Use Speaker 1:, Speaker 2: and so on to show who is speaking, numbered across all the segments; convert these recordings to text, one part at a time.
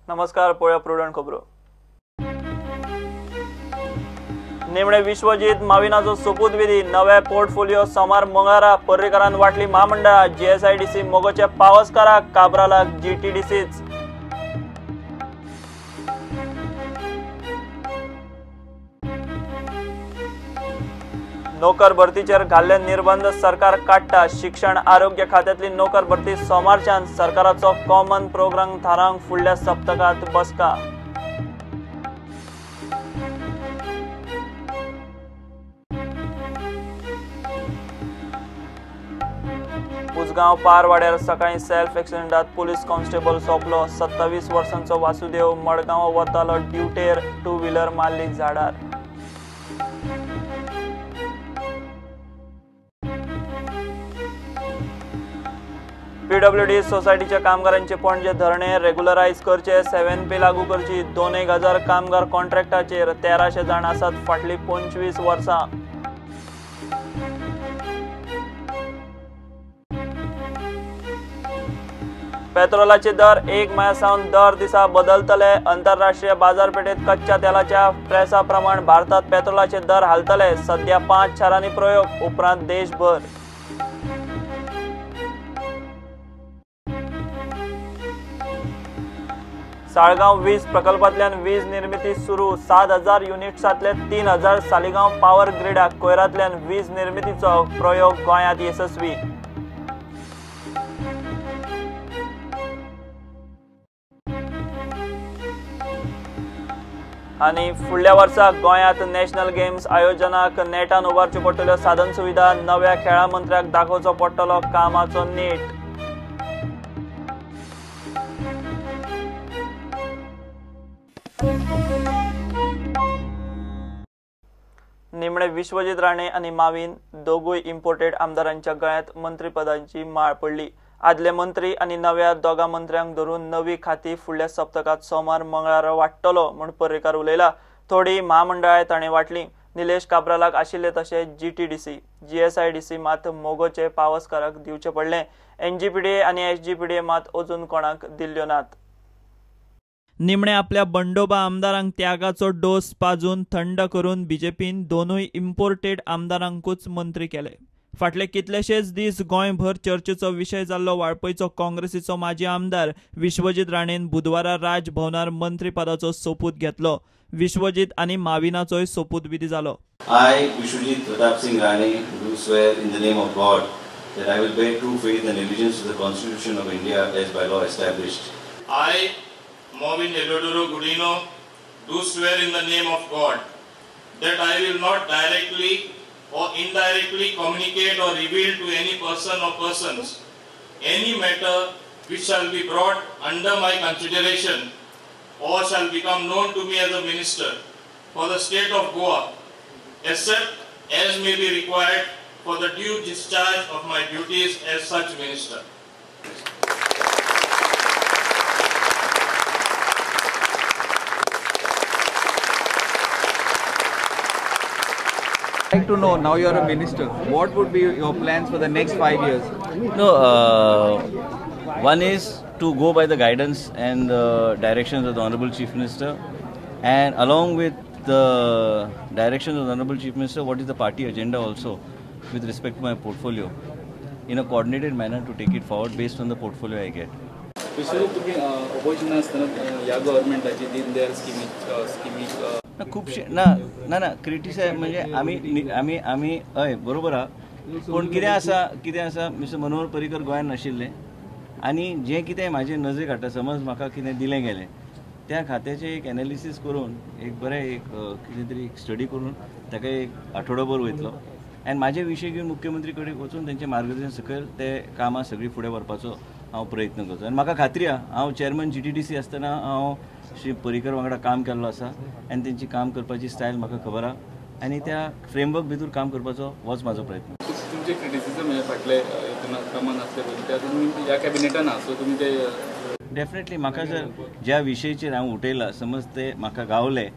Speaker 1: नमस्कार, पळया प्रुडंट खबरो। निमणे विश्वजीत माविनाचो सोपूत विधी नवे पोर्टफोलिओ सोमार मंगळारा पर्रीकारान वाटली महामंडळा। जीएसआयडीसी मोगोचे पावसकाराक काब्रालाक जीटीडीसीच। नोकर भरतीचेर घाल्ले निर्बंध सरकार काडटा। शिक्षण आरोग्य खात्यांतली नोकर भरती सोमारच्यान सरकाराचो कॉमन प्रोग्राम थारावंक फुडल्या सप्तकांत बसका। उसगांव पारवाड्यार सकाळी सेल्फ एक्सिडेंटात पुलीस कॉन्स्टेबल सोंपलो। 27 वर्सांचो वासुदेव मडगांव वतालो ड्युटेर, टू व्हीलर मारली झाडार। पीडब्ल्यूडी सोसायटीच्या कामगारांचे पणजे धरणे रेग्युलरायज करचे, 7P लागू करची। 2,000 कामगार कॉन्ट्रॅक्टाचेर 1300 जाण आसात फाटली 25 वर्सां। पेट्रोलाचे दर 1 मेसावन दर दिसा बदलतले। आंतरराष्ट्रीय बाजारपेठेत कच्च्या तेलाच्या प्रेसा प्रमाण भारतात पेट्रोलाचे दर हालतले। सध्या 5 शारांनी प्रयोग, उपरांत देशभर। साळगांव वीज प्रकल्पांतल्यान वीज निर्मिती सुरू। 7,000 युनिट्सांतले 3,000 सालिगांव पॉवर ग्रिडाक कोयरांतल्यान वीज निर्मितीचो प्रयोग गोंयांत येसस्वी। आनी फुडल्या वर्सा गोंयांत नॅशनल गेम्स आयोजनाक नेटान उबारच्यो पडटल्यो साधन सुविधा। नव्या खेळा मंत्र्याक दाखोवचो पडटलो कामाचो नेट। निमणे विश्वजीत राणे आणि माविन दोगूय इम्पोर्टेड आमदारांच्या गळ्यांत मंत्रीपदांची माळ पडली। आदले मंत्री आणि नव्या दोगा मंत्र्यांक धरून नवी खाती फुडल्या सप्तकात सोमार मंगळारा वाटतलो म्हूण पर्रीकार उलयला। थोडी महामंडळाय ताणें वाटली। निलेश काब्रालाक आशिल्ले तशें जीटीडीसी, जीएसआयडीसी मात मोगोचे पावसकाराक दिवचे पडले। एनजीपीडीए आणि एसजीपीडीए मात अजून कोणाक दिल्ल्यो नात। निमणे आपल्या बंडोबा आमदारांक त्यागाचो डोस पाजून थंड करून बीजेपीन दोनूय इम्पोर्टेड आमदारांकूच मंत्री केले। फाटले कितलेशेच दीस गोंयभर चर्चेचो विशय जाल्लो वाळपयचो काँग्रेसीचो माजी आमदार विश्वजीत राणेन बुधवारा राजभवनार मंत्रीपदाचो सोपूत घेतलो। विश्वजीत आनी माविनाचोय सोपूत विधी जालो।
Speaker 2: I, Vishwajit Pratap Singh Rane, do swear in the name of God that I will bear true faith and allegiance to the Constitution of India as by law established.
Speaker 3: I, Mavin Elodoro Gudino, do swear in the name of God that I will not directly or indirectly communicate or reveal to any person or persons any matter which shall be brought under my consideration or shall become known to me as a minister for the state of Goa, except as may be required for the due discharge of my duties as such minister.
Speaker 4: I'd like to know, now you're a minister, what would be your plans for the next 5 years?
Speaker 5: No, one is to go by the guidance and directions of the Honorable Chief Minister, and along with the directions of the Honorable Chief Minister, what is the party agenda also with respect to my portfolio, in a coordinated manner to take it forward based on the portfolio I get.
Speaker 6: Especially तुम्ही opposition असताना या गव्हर्नमेंटाची दीनदयाल स्कीमी
Speaker 5: खूपशे ना criticise म्हणजे आम्ही हय बरोबर आहा, पूण कितें आसा मिस्टर मनोहर पर्रीकर गोंयांत नाशिल्ले आनी जें कितें म्हाजे नजरेक हाडटा, समज म्हाका कितें दिलें गेलें त्या खात्याचें एक एनालिसीस करून एक बरें कितें तरी स्टडी करून ताका एक आठवडोभर वयतलो आनी म्हाजे विशय घेवन मुख्यमंत्री कडेन वचून तेंचे मार्गदर्शन सकयल ते कामां सगळीं फुडें व्हरपाचो हांव प्रयत्न करता। आनी म्हाका खात्री आहा, हांव चेअरमन जीटीडीसी आसतना हांव श्री पर्रीकर वांगडा काम केल्लो आसा आनी तेंची काम करपाची स्टायल म्हाका खबर आहा आनी त्या फ्रेमवर्क भितर काम करपाचो होच म्हाजो प्रयत्न।
Speaker 6: तुमचे क्रिटिसिजम हे फाटले क्रमान आसले पळय त्या तुमी ह्या कॅबिनेटान आहा, सो तुमी ते
Speaker 5: डेफिनेटली म्हाका जर ज्या विशयाचेर हांव उठयला समज ते म्हाका गावले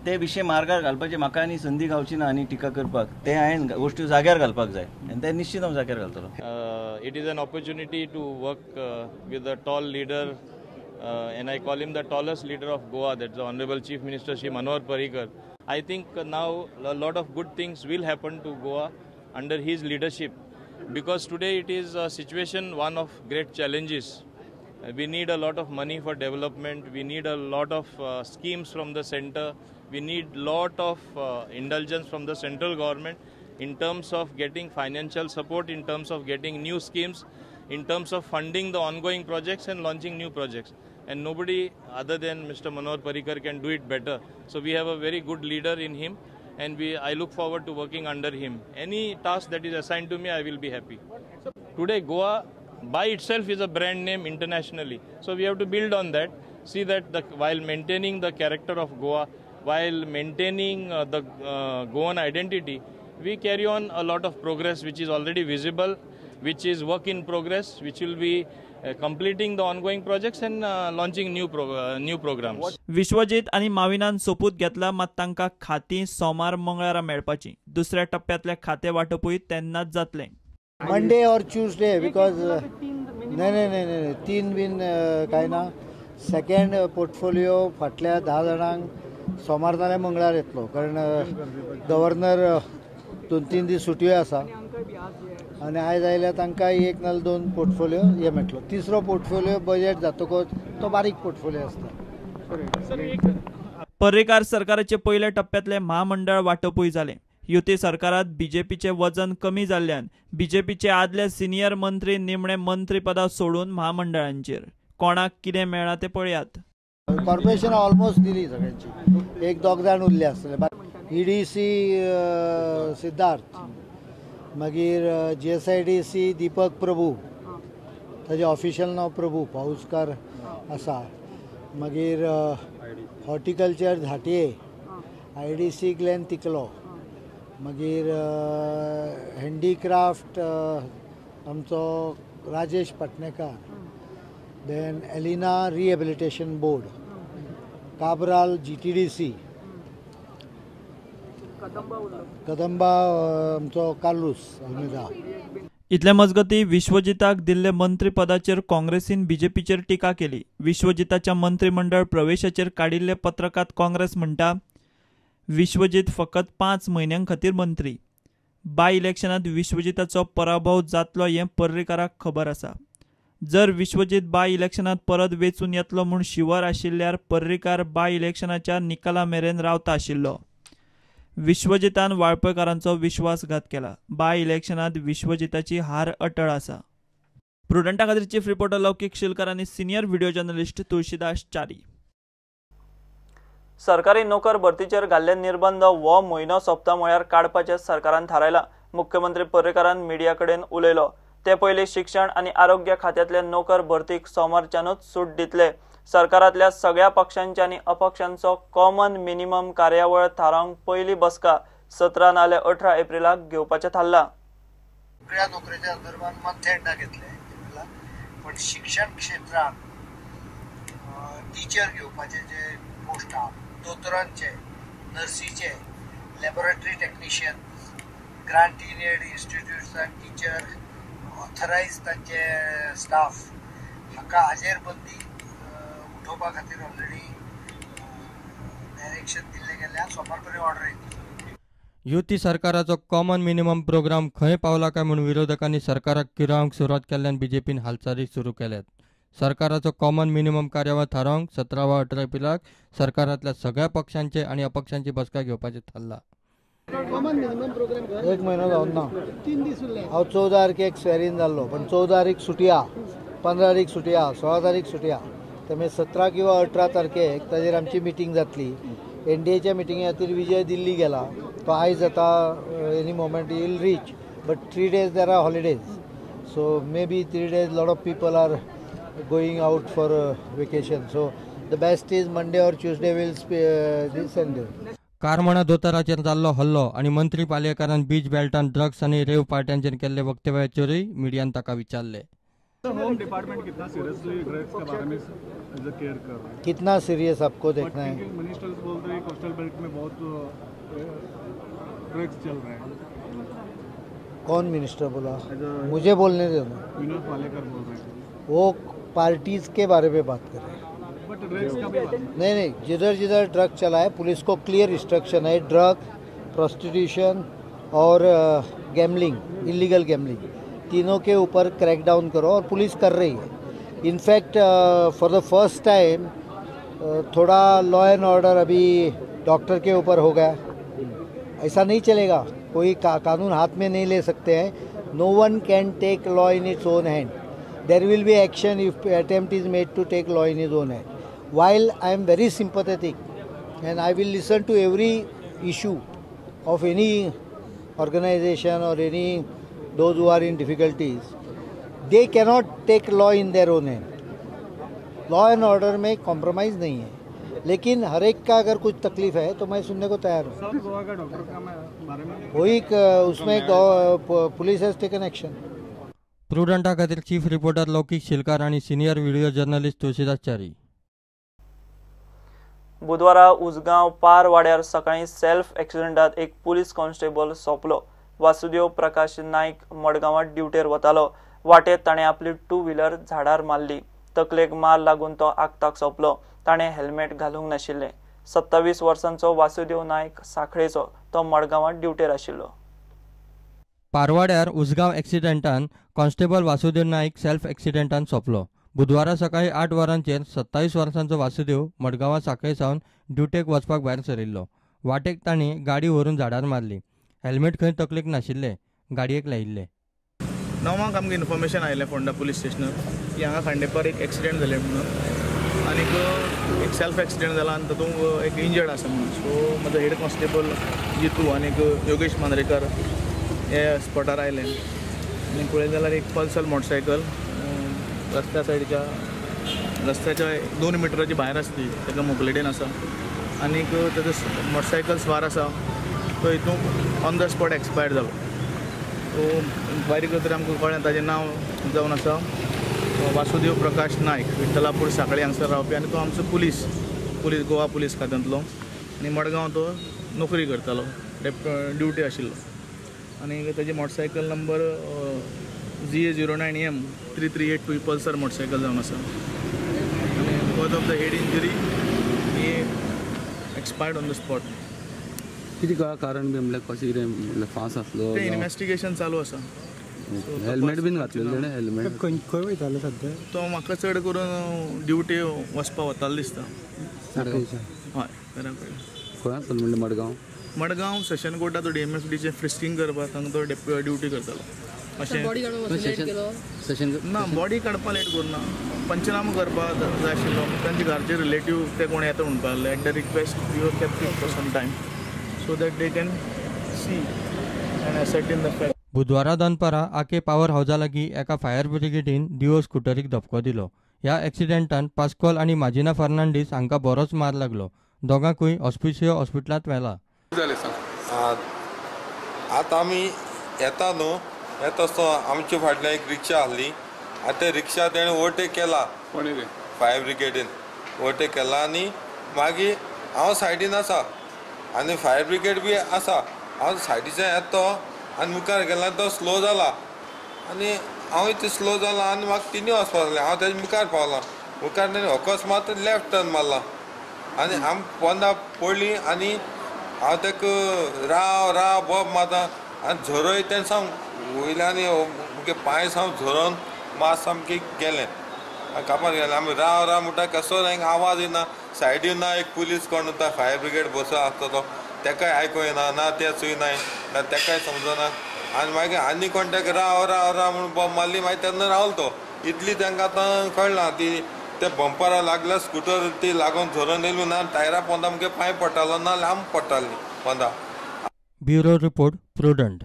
Speaker 5: ते विशय मार्गार घालपाचे म्हाका आनी संदी गावची ना आनी टिका करपाक, ते हांवें गोश्टी जाग्यार घालपाक जाय आनी ते निश्चित हांव जाग्यार घालतलो।
Speaker 3: It is an opportunity to work with a tall leader and I call him the tallest leader of Goa, that's the Honorable Chief Minister Shri Manohar Parrikar. I think now a lot of good things will happen to Goa under his leadership, because today it is a situation one of great challenges. We need a lot of money for development, we need a lot of schemes from the center, we need lot of indulgence from the central government in terms of getting financial support, in terms of getting new schemes, in terms of funding the ongoing projects and launching new projects. And nobody other than Mr. Manohar Parrikar can do it better. So we have a very good leader in him, and I look forward to working under him. Any task that is assigned to me, I will be happy. Today Goa by itself is a brand name internationally. So we have to build on that, see that while maintaining the character of Goa, while maintaining the Goan identity, we carry on a lot of progress which is already visible, which is work in progress, which will be completing the ongoing projects and launching new programs.
Speaker 1: Vishwajeet आणि माविनान सोपूत घेतला, मात तांकां खातीं सोमार मंगळारा मेळपाची. दुसऱ्या टप्प्यातले खाते वाटपूय तेन्नाच जातले.
Speaker 7: मंडे और ट्यूसडे बिकॉज नहीं 3 बीन काय ना. सेकंड पोर्टफोलियो फाटल्या 10 जाणांक सोमार नाल्यार मंगळार येतलो, कारण गव्हर्नर 2-3 दीस सुटयो आसा आनी आयज आयल्यार तांकां 1 नाल्यार 2 पोर्टफोलियो हे मेळटलो. तिसरो पोर्टफोलियो बजेट जातकच तो बारीक पोर्टफोलियो आसता.
Speaker 1: पर्रीकार सरकाराचे पयल्या टप्प्यातले महामंडळ वाटपूय जाले. युती सरकारात बीजेपीचे वजन कमी जाल्ल्यान बीजेपीचे आदले सिनियर मंत्री निमणे मंत्रीपदा सोडून महामंडळांचेर. कोणाक कितें मेळ्ळां ते पळयात.
Speaker 7: कॉर्पोरेशन ऑलमोस्ट दिली सगळ्यांची, 1-2 जाण उरले आसतले. EDC सिद्धार्थ, मागीर GSIDC दीपक प्रभू, ताजे ऑफिशियल नांव प्रभू पाऊसकार आसा. मागीर हॉर्टिकल्चर झाटये, IDC ग्लेन तिकलो. मागीर हँडीक्राफ्ट आमचो Rajesh Patnekar. Then Alina rehabilitation board, Cabral GTDC, Kadamba आमचो कार्लूस अल्मेदा.
Speaker 1: इतले मजगती विश्वजिताक दिल्ले मंत्रीपदाचेर काँग्रेसीन बीजेपीचेर टिका केली. विश्वजिताच्या मंत्रिमंडळ प्रवेशाचेर काडिल्ले पत्रकात काँग्रेस म्हणटा, विश्वजीत फकत 5 म्हयन्यां खातीर मंत्री. बाय इलेक्शनात विश्वजिताचो पराभव जातलो हें पर्रीकाराक खबर आसा. जर विश्वजीत बाय इलेक्शनात परत वेचून येतलो म्हूण शिवर आशिल्ल्यार पर्रीकार बाय इलेक्शनाच्या निकाला मेरेन रावता आशिल्लो. विश्वजितान वाळपयकारांचो विश्वासघात केला. बाय इलेक्शनात विश्वजिताची हार अटळ आसा. प्रुडंटा खातीर चीफ रिपोर्टर लौकीक शिलकर आनी senior video journalist Tulshidas Chari. सरकारी नोकर भरतीचेर घाल्ले निर्बंध हो म्हयनो सोंपता म्हळ्यार काडपाचें सरकारान थारायला. मुख्यमंत्री पर्रीकारान मिडिया कडेन उलयलो. ते पयलीं शिक्षण आनी आरोग्य खात्यांतले नोकर भरतीक सोमारच्यानूच सूट दितले. सरकारांतल्या सगळ्या पक्षांची आनी अपक्षांचो कॉमन मिनिमम कार्यावळ थारावंक पयली बसका 17 नाल्यार 18 एप्रिलाक घेवपाचें थारला.
Speaker 7: नोकरीच्या संदर्भात मंथेंडा घेतले, पण शिक्षण क्षेत्रात टीचर घेवपाचे जे पोस्ट आहा, दोतोरांचे, नर्सीचे, laboratory technician, grant in aid इन्स्टिट्यूट्सांत टीचर, ऑथरायज तांचे स्टाफ हाका हाजेर बंदी उठोवपा खातीर ऑलरेडी डायरेक्शन दिल्ले गेल्या. सोमार पर्यंत ऑर्डर येतली.
Speaker 8: युती सरकाराचो कॉमन मिनिमम प्रोग्राम खंय पावला काय म्हणून विरोधकांनी सरकाराक किरावंक सुरवात केल्ल्यान बीजेपीन हालचाली सुरू केल्यात. सरकाराचो कॉमन मिनिमम कार्यावळ थारावंक 17 वा 18 एप्रिलाक सरकारांतल्या सगळ्या पक्षांचे आनी अपक्षांची बसका घेवपाचें थारला.
Speaker 7: 1 म्हयनो जावन ना. हांव 14 तारखेक स्वेरीन जाल्लो, पण 14 तारीख सुटी आहा, 15 तारीख सुटी आहा, 16 तारीख सुटी आहा. त्यामुळे 17 किंवा 18 तारखेक ताजेर आमची मिटींग जातली. NDAच्या मिटिंगे खातीर विजय दिल्ली गेला. तो आयज आता any moment will reach, but 3 days there are holidays. So may be 3 days lot of people are going out for vacation. So the best is Monday or Tuesday will this and
Speaker 8: कारमणा दोतोराचेर जाल्लो हल्लो आनी मंत्री पालयेकारान beach बेल्टान drugs आनी रेव पार्ट्यांचेर केल्ले वक्तव्याचेरूय मीडियान ताका विचारले.
Speaker 9: होम डिपार्टमेंट कितना सीरियसली ड्रग्स के बारे में केयर कर रहा है?
Speaker 7: कितना सीरियस आपको देखना है?
Speaker 9: मिनिस्टर्स बोलते हैं कोस्टल बेल्ट में बहुत ड्रग्स चल रहे हैं.
Speaker 7: कौन मिनिस्टर बोला? मुझे बोलने दो.
Speaker 9: विनोद पालेकर बोल रहे हैं.
Speaker 7: वो पार्टीज के बारे में बात कर रहे हैं.
Speaker 9: बट ड्रग्स का भी
Speaker 7: नहीं, जिधर जिधर ड्रग चला है पुलिस को क्लियर इंस्ट्रक्शन है, ड्रग, प्रोस्टिट्यूशन और गैमलिंग, इलीगल गैमलिंग, तीनों के ऊपर क्रैकडाउन करो और पुलिस कर रही है। In fact for the first time थोड़ा लॉ एंड ऑर्डर अभी डॉक्टर के ऊपर हो गया। ऐसा नहीं चलेगा, कोई कानून हाथ में नहीं ले सकते हैं। No one can take law in its own hand. There will be action if attempt is made to take law in his own hand. While I am very sympathetic and I will listen to every issue of any organization or any those who are in difficulties, they cannot take law in their own hand. Law and order में compromise नहीं है, लेकिन हर एक का अगर कुछ तकलीफ है तो मैं सुनने को तैयार हूँ.
Speaker 9: सर गोवा का डॉक्टर का बारे में
Speaker 7: वही उसमें पुलिस हैज टेकन एक्शन.
Speaker 8: प्रुडंटा खातीर चीफ रिपोर्टर लौकिक शिलकार आणि senior video journalist Tulshidas Chari.
Speaker 1: बुधवारा उसगांव पार वाड्यार सकाळी सेल्फ एक्सिडेंटात एक पुलीस कॉन्स्टेबल सोंपलो. वासुदेव प्रकाश नाईक मडगांवात ड्युटेर वतालो. वाटेत ताणें आपली 2 व्हीलर झाडार मारली. तकलेक मार लागून तो आगताक सोंपलो. ताणें हेल्मेट घालूंक नाशिल्लें. 27 वर्सांचो वासुदेव नाईक साखळेचो. तो मडगांवात ड्युटेर आशिल्लो.
Speaker 8: पारवाड्यार उसगांव एक्सिडेंटान कॉन्स्टेबल वासुदेव नाईक सेल्फ एक्सिडेंटान सोंपलो. बुधवारा सकाळी 8 वरांचेर 27 वर्सांचो वासुदेव मडगांवां सांखळे सावन ड्युटेक वचपाक भायर सरिल्लो. वाटेक तांणी गाडी व्हरून झाडार मारली. हेल्मेट खंय तकलेक नाशिल्ले. गाडयेक लायिल्ले.
Speaker 10: 9 आमकां इन्फॉर्मेशन आयलें फोंडा पुलीस स्टेशनार की हांगा खांडेपार एक एक्सिडेंट जालें म्हणून, आनीक एक सेल्फ एक्सिडेंट जाला आनी तातूंत एक इंजर्ड आसा म्हणून. सो म्हजो हेड कॉन्स्टेबल जितू आनीक योगेश मांद्रेकर हे स्पॉटार आयले आनी पळयत जाल्यार एक पल्सर मोटरसायकल रस्त्या सायडीच्या रस्त्याच्या 2 मिटराची भायर आसा ती, ताका मोकळेडेन आसा. आनीक ताजो मोटरसायकल स्वार आसा तो हितून ऑन द स्पॉट एक्सपायर्ड जालो. सो इन्क्वायरी करतकीर आमकां कळ्ळें ताजें नांव जावन आसा वासुदेव प्रकाश नायक, विठ्ठलापूर सांखळे हांगसर रावपी, आनी तो आमचो पुलीस गोवा पुलीस खात्यांतलो आनी मडगांव तो नोकरी करतालो, ड्युटी आशिल्लो. आनी ताजी motorcycle number GA09M 3382 Pulsar motorcycle जावन आसा. आनी because of the head injury he expired on the spot.
Speaker 11: कितें कारण बी म्हणल्यार कशें कितें फास आसलो
Speaker 10: तें इन्वेस्टिगेशन चालू आसा.
Speaker 11: हेल्मेट बीन घातलेलें ताणें. हेल्मेट
Speaker 7: खंय वयतालो सद्या?
Speaker 10: तो म्हाका चड करून ड्युटी वचपाक वतालो दिसता. हय घरा कडेन.
Speaker 11: खंय आसलो म्हणजे
Speaker 10: मडगांव सेशन कोर्टाचो DMFDचें फ्रिस्किंग करपाक तांकां तो ड्युटी करतालो. अशें ना बॉडी काडपाक लेट करूना, पंचनामा करपाक जाय आशिल्लो. तांचे घरचे रिलेटीव ते कोण येता म्हणपाक लागले. At the request you kept it for some time so that they can see and ascertain the fact.
Speaker 8: बुधवारा दनपारा आके पॉवर हावसा लागीं एका फायर ब्रिगेडीन डिओ स्कुटरीक धपको दिलो. ह्या एक्सिडेंटान पास्कोल आनी माजिना फर्नांडीस हांकां बरोच मार लागलो. दोगांकूय ऑस्पिशियो हॉस्पिटलांत व्हेला.
Speaker 12: आतां आमी येता न्हू, येता आसतना आमचे फाटल्यान एक रिक्षा आहली. आतां ते रिक्षा तेणें ओवरटेक केला. फायर ब्रिगेडीन ओवरटेक केला आनी मागीर हांव सायडीन आसा आनी फायर ब्रिगेड बी आसा. हांव सायडीच्यान येतो आनी मुखार गेला तो स्लो जाला आनी हांव इतलें स्लो जाला आनी म्हाका तिनी वचपाक लागलें. हांव तेजे मुखार पावलां. मुखार तेणें अकस्मात लेफ्ट टर्न मारला आनी आमी पोंदा पडली आनी हांव ताका राव बोब मारता आनी झरोय तेणें सावन वयल्यान मुगे पांय सावन झरोवन मात सामकें गेलें कापार गेलें. आमी राव म्हणटा कसो तांकां आवाज येना. सायडीन ना एक पुलीस कोण उरता फायर ब्रिगेड बसो आसता तो, तेकाय आयकूं येना ना ते चुयनाय ना तेकाय समजना. आनी मागीर आनी कोण ताका राव म्हणून बोब मारली. मागीर तेन्ना रावलो तो. इतली तांकां आतां कळना ती ते बंपराक लागल्या स्कूटर ती लागून झरोवन येयली ना टायरा पोंदा मुगे पांय पडटालो ना जाल्यार आमी पडटाली पोंदा.
Speaker 8: Bureau report prudent.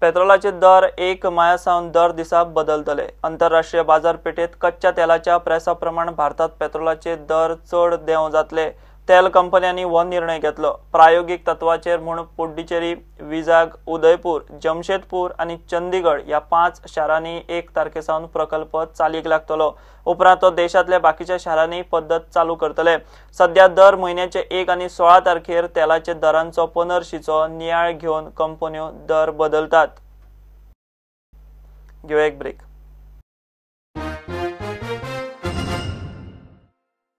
Speaker 1: पेट्रोलाचे दर 1 माया सावन दर दिसा बदलतले. आंतरराष्ट्रीय बाजारपेठेत कच्च्या तेलाच्या प्रेसा प्रमाण भारतात पेट्रोलाचे दर चड देंव जातले. तेल कंपन्यांनी हो निर्णय घेतलो. प्रायोगिक तत्वाचेर म्हूण पुड्डुचेरी, विजाग, उदयपूर, जमशेदपूर आणि चंदीगड ह्या 5 शारांनी 1 तारखेसावन प्रकल्प चालीक लागतलो. उपरांत तो देशातल्या बाकीच्या शारांनी पद्दत चालू करतले. सध्या दर म्हयन्याचे 1 आनी 16 तारखेर तेलाचे दरांचो पनर्शीचो नियाळ घेवन कंपन्यो दर बदलतात. घेऊ एक ब्रेक.